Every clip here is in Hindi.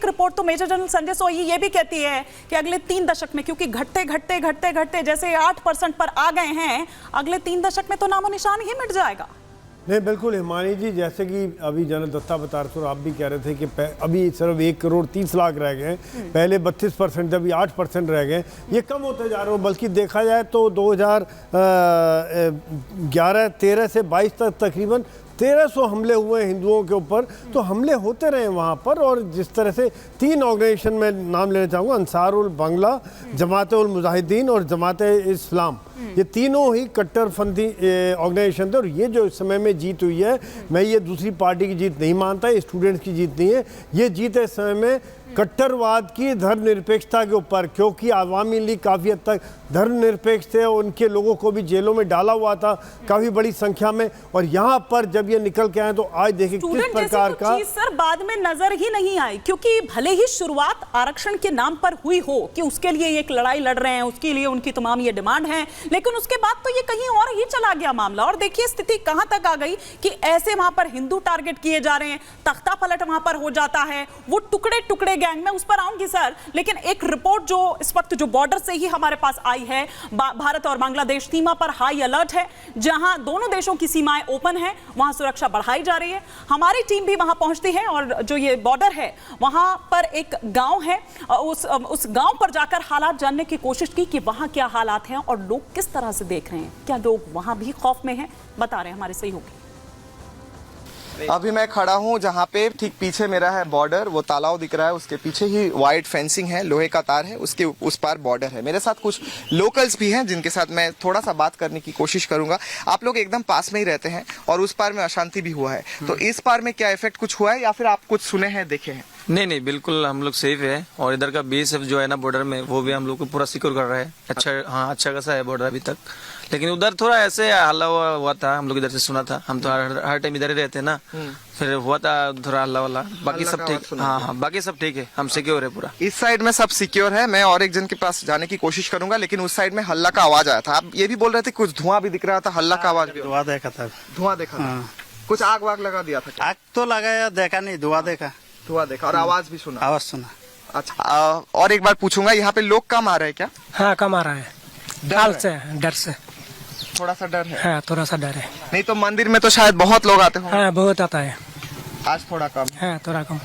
एक रिपोर्ट तो मेजर जनरल संजय सोई ये भी कहती है कि अगले 3 दशक में, क्योंकि घटते जैसे 8% पर आ गए हैं, अगले 3 दशक में तो नामो निशान ही मिट जाएगा। नहीं, बिल्कुल हिमानी जी, जैसे कि अभी जनरल दत्ता बता रहे थे और आप भी कह रहे थे कि अभी सिर्फ 1,30,00,000 रह गए, पहले 32% थे, अभी 8% रह गए, ये कम होते जा रहे हो। बल्कि देखा जाए तो 2011-13 से 22 तक तकरीबन 1300 हमले हुए हिंदुओं के ऊपर। तो हमले होते रहे वहाँ पर, और जिस तरह से 3 ऑर्गेनाइजेशन में नाम लेना चाहूँगा, अंसारुल बांग्ला, जमात उल मुजाहिदीन और जमात इस्लाम, ये तीनों ही कट्टरपंथी ऑर्गेनाइजेशन थे। और ये जो इस समय में जीत हुई है, मैं ये दूसरी पार्टी की जीत नहीं मानता, ये स्टूडेंट्स की जीत नहीं है, ये जीत है इस समय में कट्टरवाद की धर्मनिरपेक्षता के ऊपर, क्योंकि आवामी लीग काफ़ी हद तक धर्मनिरपेक्ष थे, उनके लोगों को भी जेलों में डाला हुआ था काफ़ी बड़ी संख्या में। और यहाँ पर जब ये निकल के आए तो आज देखिए किस प्रकार का सर बाद में नजर ही नहीं आई, क्योंकि भले ही शुरुआत आरक्षण के नाम पर हुई हो कि उसके लिए एक लड़ाई लड़ रहे हैं, उसके लिए उनकी तमाम ये डिमांड है, लेकिन उसके बाद तो ये कहीं और ही चला गया मामला। और देखिए स्थिति कहां तक आ गई कि ऐसे वहां पर हिंदू टारगेट किए जा रहे हैं, तख्ता पलट वहां पर हो जाता है, वो टुकड़े टुकड़े गैंग में, उस पर आऊंगी सर। लेकिन एक रिपोर्ट जो इस वक्त जो बॉर्डर से ही हमारे पास आई है, भारत और बांग्लादेश सीमा पर हाई अलर्ट है, जहां दोनों देशों की सीमाएं ओपन है, वहां सुरक्षा बढ़ाई जा रही है। हमारी टीम भी वहां पहुंचती है और जो ये बॉर्डर है वहां पर एक गांव है, उस गांव पर जाकर हालात जानने की कोशिश की कि वहां क्या हालात हैं और लोग किस तरह से देख रहे हैं, क्या लोग वहां भी खौफ में हैं, बता रहे हैं हमारे सहयोगी। अभी मैं खड़ा हूँ जहाँ पे ठीक पीछे मेरा है बॉर्डर, वो तालाब दिख रहा है, उसके पीछे ही वाइट फेंसिंग है, लोहे का तार है, उसके उस पार बॉर्डर है। मेरे साथ कुछ लोकल्स भी हैं जिनके साथ मैं थोड़ा सा बात करने की कोशिश करूंगा। आप लोग एकदम पास में ही रहते हैं और उस पार में अशांति भी हुआ है, तो इस पार में क्या इफेक्ट कुछ हुआ है या फिर आप कुछ सुने हैं, देखे हैं? नहीं, बिल्कुल हम लोग सेफ है। और इधर का BSF जो है ना बॉर्डर में, वो भी हम लोग को पूरा सिक्योर कर रहा है। अच्छा खासा है बॉर्डर अभी तक। लेकिन उधर थोड़ा ऐसे हल्ला हुआ था, हम लोग इधर से सुना था, हम तो हर टाइम इधर ही रहते हैं ना, फिर हुआ था थोड़ा हल्ला वाला। बाकी सब ठीक, हाँ, बाकी सब ठीक है, हम सिक्योर है पूरा। इस साइड में सब सिक्योर है। मैं और एक जन के पास जाने की कोशिश करूंगा, लेकिन उस साइड में हल्ला का आवाज आया था। आप ये भी बोल रहे थे कुछ धुआं भी दिख रहा था, हल्ला का आवाज भी? धुआं देखा था, धुआं देखा था। कुछ आग वाग लगा दिया था? आग तो लगाया, देखा नहीं, धुआं देखा और आवाज भी सुना? आवाज सुना। अच्छा, और एक बार पूछूंगा, यहाँ पे लोग कम आ रहे हैं क्या? हाँ, कम आ रहा है, डर से थोड़ा सा डर है। हाँ, थोड़ा सा डर है। नहीं तो मंदिर में तो शायद बहुत लोग आते होंगे। हाँ, बहुत आता है। आज थोड़ा कम है, थोड़ा कम।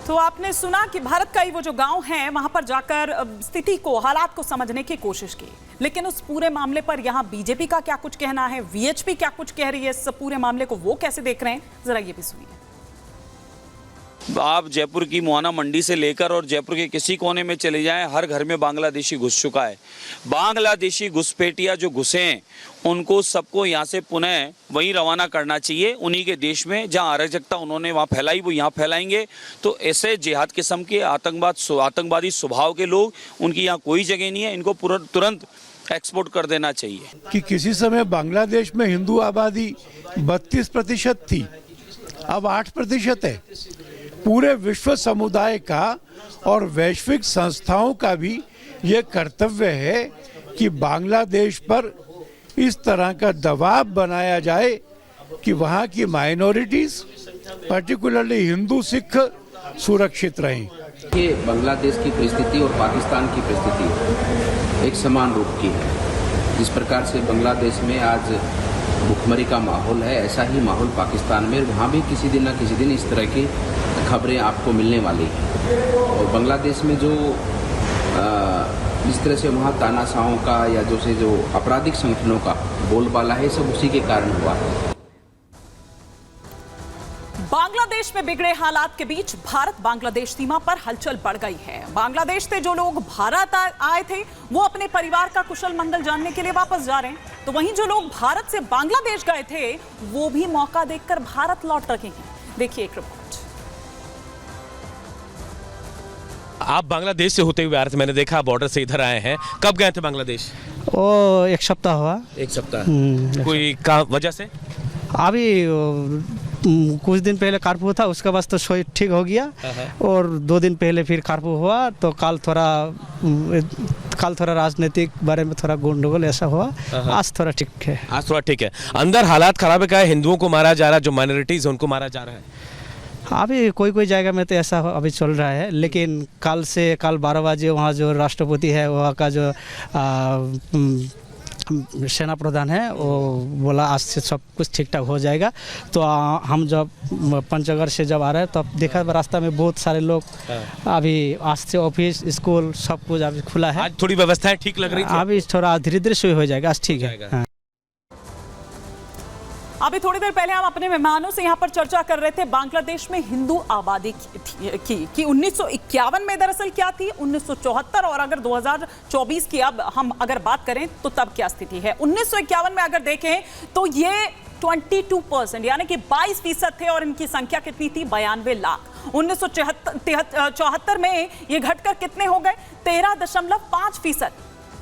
तो आपने सुना कि भारत का ही वो जो गांव है, वहां पर जाकर स्थिति को, हालात को समझने की कोशिश की। लेकिन उस पूरे मामले पर यहां बीजेपी का क्या कुछ कहना है, VHP क्या कुछ कह रही है, इस पूरे मामले को वो कैसे देख रहे हैं, जरा ये भी सुनिए। आप जयपुर की मुहाना मंडी से लेकर और जयपुर के किसी कोने में चले जाएं, हर घर में बांग्लादेशी घुस चुका है। बांग्लादेशी घुसपैठिया जो घुसे हैं, उनको सबको यहाँ से पुनः वहीं रवाना करना चाहिए, उन्हीं के देश में जहाँ अराजकता उन्होंने वहाँ फैलाई वो यहाँ फैलाएंगे। तो ऐसे जिहाद किस्म के आतंकवादी स्वभाव के लोग, उनकी यहाँ कोई जगह नहीं है, इनको तुरंत एक्सपोर्ट कर देना चाहिए। कि किसी समय बांग्लादेश में हिंदू आबादी 32% थी, अब 8% है। पूरे विश्व समुदाय का और वैश्विक संस्थाओं का भी ये कर्तव्य है कि बांग्लादेश पर इस तरह का दबाव बनाया जाए कि वहाँ की माइनॉरिटीज, पर्टिकुलरली हिंदू सिख, सुरक्षित रहें। कि बांग्लादेश की परिस्थिति और पाकिस्तान की परिस्थिति एक समान रूप की है। जिस प्रकार से बांग्लादेश में आज भुखमरी का माहौल है, ऐसा ही माहौल पाकिस्तान में, वहाँ भी किसी दिन न किसी दिन इस तरह की खबरें आपको मिलने वाली हैं। और बांग्लादेश में जो जिस तरह से वहाँ तानाशाहों का या जो आपराधिक संगठनों का बोलबाला है, सब उसी के कारण हुआ है। बांग्लादेश में बिगड़े हालात के बीच भारत बांग्लादेश सीमा पर हलचल बढ़ गई है। बांग्लादेश से जो लोग भारत आए थे, वो अपने परिवार का कुशल मंगल जानने के लिए वापस जा रहे हैं, तो वहीं जो लोग भारत से बांग्लादेश गए थे, वो भी मौका देखकर भारत लौट रहे हैं। देखिए एक रिपोर्ट। आप बांग्लादेश से होते हुए आ रहे थे, मैंने देखा बॉर्डर से इधर आए हैं। कब गए थे बांग्लादेश? वो 1 सप्ताह हुआ। 1 सप्ताह। कोई वजह से? अभी कुछ दिन पहले कर्फ्यू था, उसके बाद तो ठीक हो गया, और 2 दिन पहले फिर कर्फ्यू हुआ, तो कल थोड़ा राजनीतिक बारे में थोड़ा गंडगोल ऐसा हुआ। आज थोड़ा ठीक है। आज थोड़ा ठीक है। अंदर हालात खराब है, क्या हिंदुओं को मारा जा रहा है, जो माइनॉरिटीज उनको मारा जा रहा है? अभी कोई कोई जगह में तो ऐसा अभी चल रहा है, लेकिन कल 12 बजे वहाँ जो राष्ट्रपति है वहाँ का जो सेना प्रधान है वो बोला आज से सब कुछ ठीक ठाक हो जाएगा। तो हम जब पंचगढ़ से जब आ रहे हैं तब देखा रास्ता में बहुत सारे लोग अभी आज से ऑफिस स्कूल सब कुछ अभी खुला है। आज थोड़ी व्यवस्थाएं ठीक लग रही थी, अभी थोड़ा धीरे धीरे शुरू हो जाएगा, आज ठीक है। हाँ। अभी थोड़ी देर पहले हम अपने मेहमानों से यहाँ पर चर्चा कर रहे थे बांग्लादेश में हिंदू आबादी की 1951 में दरअसल क्या थी, 1974 और अगर 2024 की अब हम अगर बात करें तो तब क्या स्थिति है। 1951 में अगर देखें तो ये 22% यानी कि 22% थे और इनकी संख्या कितनी थी, 92 लाख। 1974 में ये घटकर कितने हो गए, 13.5%,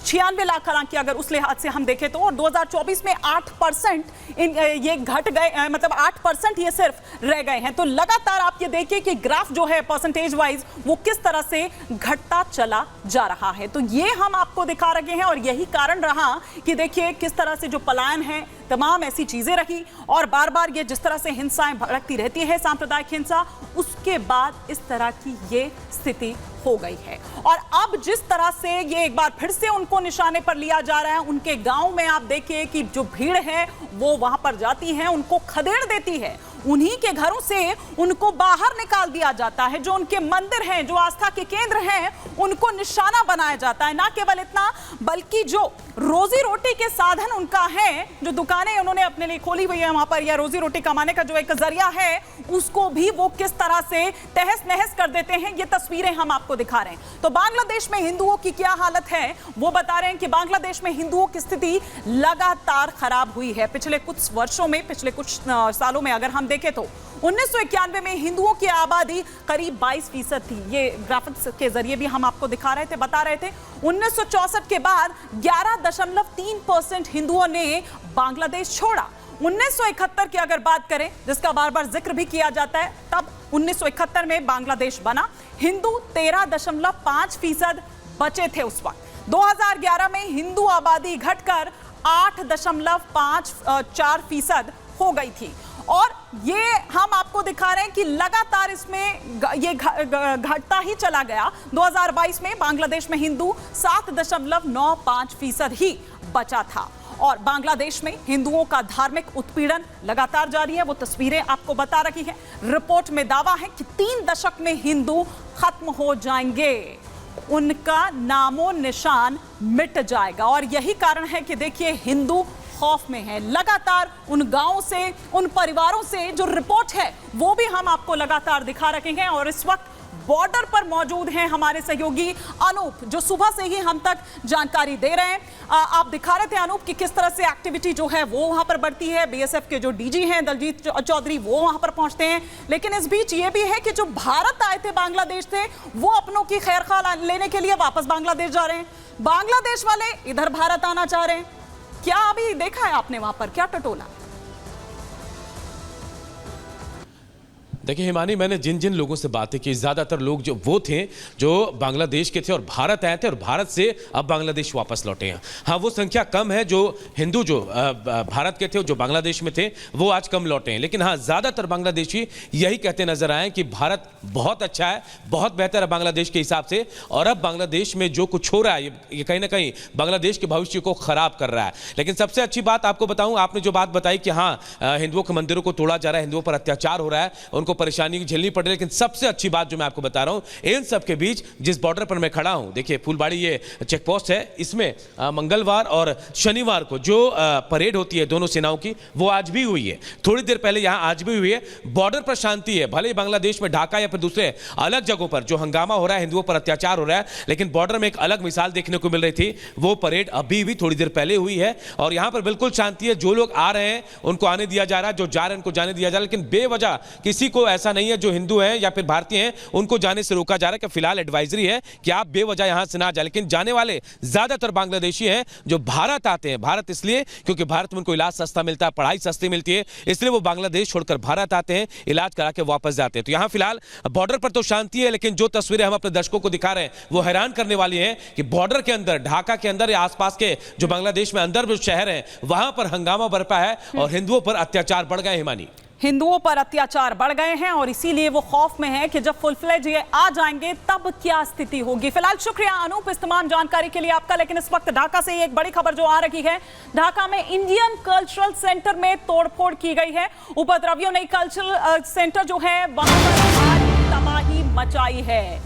96 लाख हालांकि अगर उस लिहाज से हम देखें तो। और 2024 में 8% ये घट गए, मतलब 8% ये सिर्फ रह गए हैं। तो लगातार आप ये देखिए कि ग्राफ जो है परसेंटेज वाइज वो किस तरह से घटता चला जा रहा है। तो ये हम आपको दिखा रहे हैं और यही कारण रहा कि देखिए किस तरह से जो पलायन है, तमाम ऐसी चीजें रही और बार बार ये जिस तरह से हिंसाएं भड़कती रहती है, सांप्रदायिक हिंसा, उसके बाद इस तरह की ये स्थिति हो गई है। और अब जिस तरह से ये एक बार फिर से उनको निशाने पर लिया जा रहा है, उनके गांव में आप देखिए कि जो भीड़ है वो वहां पर जाती है, उनको खदेड़ देती है, उन्हीं के घरों से उनको बाहर निकाल दिया जाता है। जो उनके मंदिर हैं, जो आस्था के केंद्र हैं, उनको निशाना बनाया जाता है। ना केवल इतना बल्कि जो रोजी रोटी के साधन उनका है, जो दुकानें उन्होंने अपने लिए खोली हुई है वहां पर, या रोजी रोटी कमाने का जो एक जरिया है, उसको भी वो किस तरह से तहस नहस कर देते हैं, ये तस्वीरें हम आपको दिखा रहे हैं। तो बांग्लादेश में हिंदुओं की क्या हालत है वो बता रहे हैं कि बांग्लादेश में हिंदुओं की स्थिति लगातार खराब हुई है पिछले कुछ वर्षों में, पिछले कुछ सालों में अगर हम देखें तो 1991 में हिंदुओं की आबादी करीब 22% थी। ये ग्राफिक्स के जरिए भी हम आपको दिखा रहे थे, बता रहे थे। 1964 के बाद 11.3% हिंदुओं ने बांग्लादेश छोड़ा। 1971 की अगर बात करें, जिसका बार बार जिक्र भी किया जाता है, तब 1971 में बांग्लादेश बना। हिंदू 13.5% बचे थे उस वक्त। 2011 में हिंदू आबादी घटकर 8.54% हो गई थी। और ये हम आपको दिखा रहे हैं कि लगातार इसमें ये घटता ही चला गया। 2022 में बांग्लादेश में हिंदू 7.95% ही बचा था। और बांग्लादेश में हिंदुओं का धार्मिक उत्पीड़न लगातार जारी है, वो तस्वीरें आपको बता रही हैं। रिपोर्ट में दावा है कि 3 दशक में हिंदू खत्म हो जाएंगे, उनका नामो निशान मिट जाएगा। और यही कारण है कि देखिए हिंदू खौफ में है। लगातार उन गांवों से, उन परिवारों से जो रिपोर्ट है वो भी हम आपको लगातार दिखा रहे हैं। और इस वक्त बॉर्डर पर मौजूद हैं हमारे सहयोगी अनूप, जो सुबह से ही हम तक जानकारी दे रहे हैं। आप दिखा रहे थे अनूप कि किस तरह से एक्टिविटी जो है वो वहां पर बढ़ती है। बीएसएफ के जो डीजी हैं दलजीत चौधरी, वो वहां पर पहुंचते हैं। लेकिन इस बीच ये भी है कि जो भारत आए थे बांग्लादेश से, वो अपनों की खैरखा लेने के लिए वापस बांग्लादेश जा रहे हैं। बांग्लादेश वाले इधर भारत आना चाह रहे हैं। क्या अभी देखा है आपने वहां पर क्या टटोला? देखिए हिमानी, मैंने जिन जिन लोगों से बातें की, ज़्यादातर लोग जो वो थे जो बांग्लादेश के थे और भारत आए थे और भारत से अब बांग्लादेश वापस लौटे हैं। हाँ, वो संख्या कम है जो हिंदू जो भारत के थे, जो बांग्लादेश में थे, वो आज कम लौटे हैं। लेकिन हाँ, ज़्यादातर बांग्लादेशी यही कहते नजर आए कि भारत बहुत अच्छा है, बहुत बेहतर है बांग्लादेश के हिसाब से। और अब बांग्लादेश में जो कुछ हो रहा है ये कहीं ना कहीं बांग्लादेश के भविष्य को खराब कर रहा है। लेकिन सबसे अच्छी बात आपको बताऊँ, आपने जो बात बताई कि हाँ हिंदुओं के मंदिरों को तोड़ा जा रहा है, हिंदुओं पर अत्याचार हो रहा है, उनको परेशानी झेलनी पड़ रही है। लेकिन सबसे अच्छी बात जो मैं आपको बता रहा हूं, इन सब के बीच जिस बॉर्डर पर मैं खड़ा हूं, देखिए फुलबाड़ी ये चेक पोस्ट है, इसमें मंगलवार और शनिवार को जो परेड होती है दोनों सेनाओं की, वो आज भी हुई है। थोड़ी देर पहले यहां आज भी हुई है। बॉर्डर पर शांति है, भले ही बांग्लादेश में ढाका या फिर दूसरे अलग जगहों पर जो हंगामा हो रहा है, हिंदुओं पर अत्याचार हो रहा है, लेकिन बॉर्डर में एक अलग मिसाल देखने को मिल रही थी। वो परेड अभी भी थोड़ी देर पहले हुई है और यहां पर बिल्कुल शांति है। जो लोग आ रहे हैं उनको आने दिया जा रहा है, जो जा रहे हैं उनको जाने दिया जा रहा है। लेकिन बेवजह किसी को ऐसा नहीं है जो हिंदू हैं या फिर भारतीय हैं उनको जाने से रोका जा रहा है कि फिलहाल एडवाइजरी है कि आप बेवजह यहां से ना जाए। लेकिन जाने वाले ज्यादातर बांग्लादेशी हैं जो भारत आते हैं। भारत इसलिए क्योंकि भारत में उनको इलाज सस्ता मिलता है, पढ़ाई सस्ती मिलती है, इसलिए वो बांग्लादेश छोड़कर भारत आते हैं, इलाज करा के वापस जाते हैं। तो यहां फिलहाल बॉर्डर पर तो शांति है, लेकिन जो तस्वीरें हम अपने दर्शकों को दिखा रहे हैं वो हैरान करने वाली हैं कि बॉर्डर के अंदर, ढाका के अंदर या आसपास के जो बांग्लादेश में अंदर जो शहर है, वहां पर हंगामा बरपा है और हिंदुओं पर अत्याचार बढ़ गए। हिमानी, हिंदुओं पर अत्याचार बढ़ गए हैं और इसीलिए वो खौफ में है कि जब फुल फ्लेज ये आ जाएंगे तब क्या स्थिति होगी। फिलहाल शुक्रिया अनूप इस तमाम जानकारी के लिए आपका। लेकिन इस वक्त ढाका से एक बड़ी खबर जो आ रही है, ढाका में इंडियन कल्चरल सेंटर में तोड़फोड़ की गई है। उपद्रवियों ने कल्चरल सेंटर जो है वहां पर तबाही मचाई है।